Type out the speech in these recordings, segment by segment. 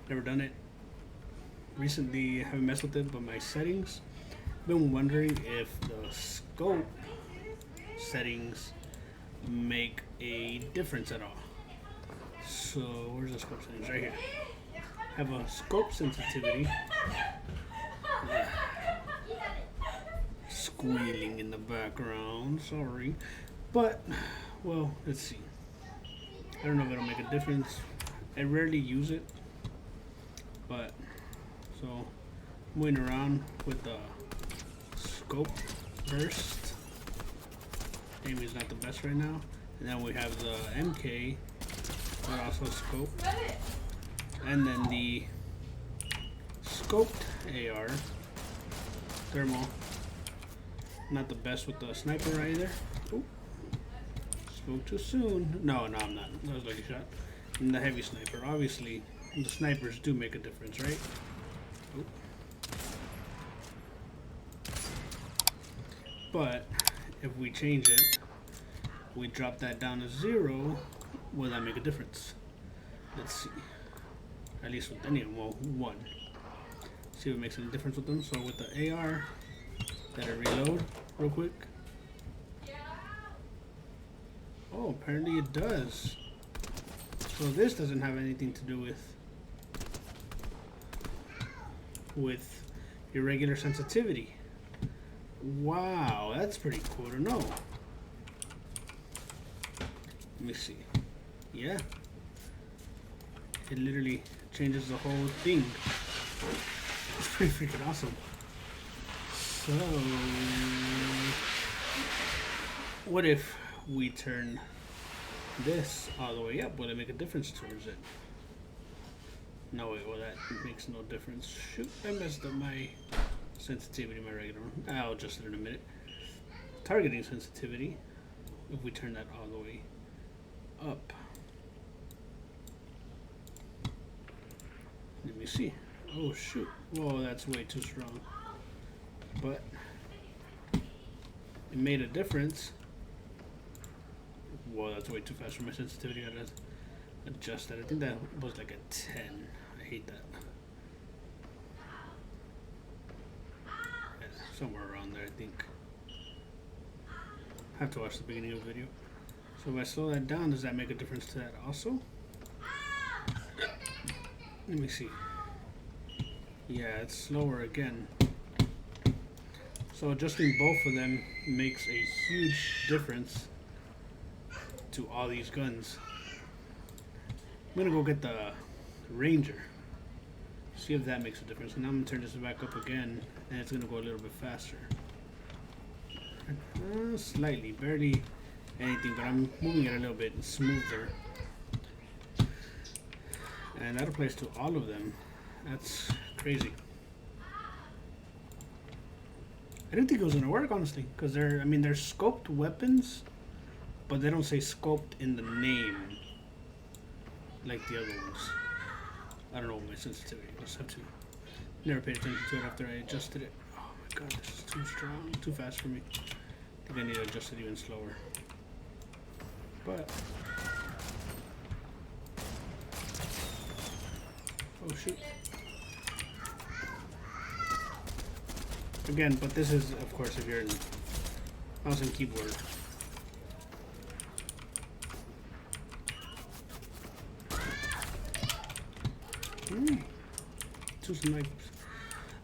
Never done it. Recently, haven't messed with it, but my settings. Been wondering if the scope settings make a difference at all. So where's the scope settings? Right here. Have a scope sensitivity. Squealing in the background. Sorry, but well, let's see. I don't know if it'll make a difference. I rarely use it, but so I'm moving around with the scope burst. Aim is not the best right now. And then we have the MK, but also scope. And then the scoped AR, thermal. Not the best with the sniper either. Ooh. Spoke too soon. No, I'm not. That was like a shot. And the heavy sniper. Obviously, the snipers do make a difference, right? Ooh. But if we change it, we drop that down to 0, will that make a difference? Let's see. At least with any of them, well, 1. See if it makes any difference with them. So with the AR, gotta reload real quick. Oh, apparently it does. So this doesn't have anything to do with your regular sensitivity. Wow, that's pretty cool to know. Let me see. Yeah. It literally changes the whole thing. It's pretty freaking awesome. So, what if we turn this all the way up? Will it make a difference towards it? No, wait, well, that makes no difference. Shoot, I messed up my sensitivity, my regular one. I'll adjust it in a minute. Targeting sensitivity, if we turn that all the way up. Let me see. Oh, shoot. Whoa, that's way too strong. But it made a difference. Whoa, that's way too fast for my sensitivity. I gotta adjust that. I think that was like a 10. I hate that. Yeah, somewhere around there, I think. I have to watch the beginning of the video. So if I slow that down, does that make a difference to that also? Let me see. Yeah, it's slower again. So adjusting both of them makes a huge difference to all these guns. I'm gonna go get the Ranger. See if that makes a difference. And now I'm gonna turn this back up again, and it's gonna go a little bit faster. Slightly, barely anything, but I'm moving it a little bit smoother. And that applies to all of them. That's crazy. I didn't think it was gonna work, honestly, because they're scoped weapons, but they don't say scoped in the name like the other ones. I don't know what my sensitivity was. I have to never paid attention to it after I adjusted it. Oh my god, this is too strong, too fast for me. I think I need to adjust it even slower. But oh shoot. Again, but this is, of course, if you're in mouse and keyboard. Two snipers.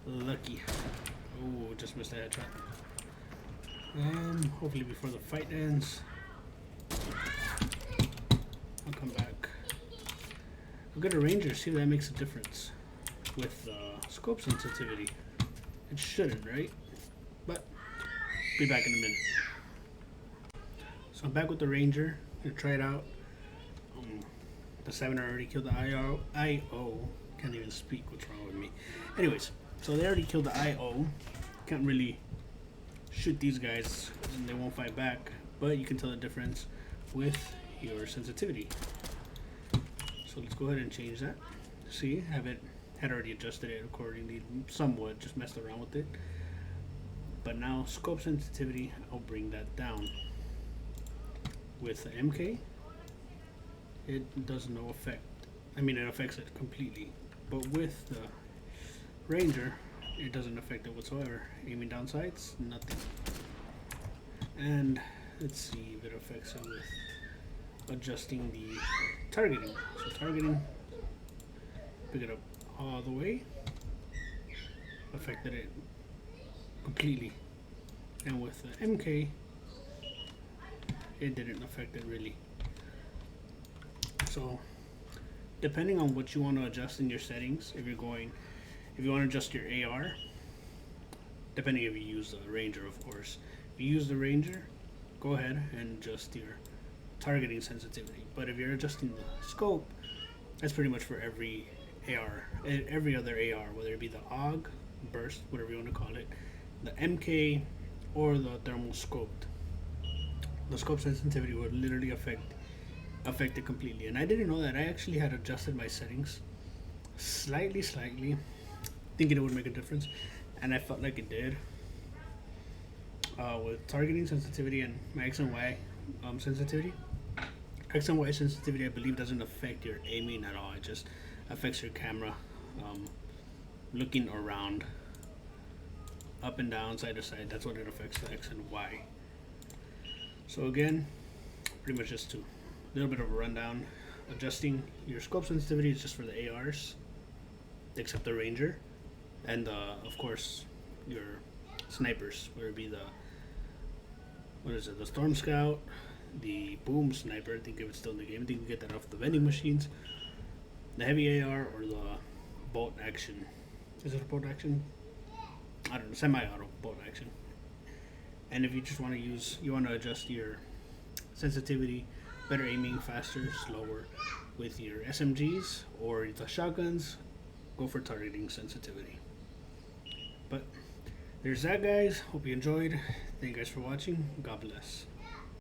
Lucky. Oh, just missed that headshot. Hopefully before the fight ends, I'll come back. I'll get a Ranger, see if that makes a difference with scope sensitivity. It shouldn't, right? But be back in a minute. So I'm back with the Ranger. Gonna try it out. The 7 already killed the IO. Can't even speak. What's wrong with me? Anyways, so they already killed the IO. Can't really shoot these guys and they won't fight back. But you can tell the difference with your sensitivity. So let's go ahead and change that. See, had already adjusted it accordingly, somewhat, just messed around with it. But now scope sensitivity, I'll bring that down. With the MK, it does no effect. I mean, it affects it completely. But with the Ranger, it doesn't affect it whatsoever. Aiming down sights, nothing. And let's see if it affects it with adjusting the targeting. So targeting, pick it up all the way, affected it completely. And with the MK, it didn't affect it really. So depending on what you want to adjust in your settings, if you want to adjust your AR, depending if you use the Ranger, of course. If you use the Ranger, go ahead and adjust your targeting sensitivity. But if you're adjusting the scope, that's pretty much for every AR, every other AR, whether it be the AUG, burst, whatever you want to call it, the MK, or the thermal scoped. The scope sensitivity would literally affect it completely. And I didn't know that. I actually had adjusted my settings slightly, thinking it would make a difference, and I felt like it did. With targeting sensitivity and my X and Y sensitivity. X and Y sensitivity, I believe, doesn't affect your aiming at all. It just affects your camera looking around, up and down, side to side. That's what it affects, the X and Y. So again, pretty much just a little bit of a rundown. Adjusting your scope sensitivity is just for the ARs, except the Ranger, and of course your snipers, whether it be the the Storm Scout, the Boom Sniper. I think if it's still in the game, I think you can get that off the vending machines. The heavy AR or the bolt action. Is it a bolt action? I don't know, semi-auto bolt action. And if you just want to you want to adjust your sensitivity, better aiming, faster, slower, with your SMGs or the shotguns, go for targeting sensitivity. But there's that, guys. Hope you enjoyed. Thank you guys for watching. God bless.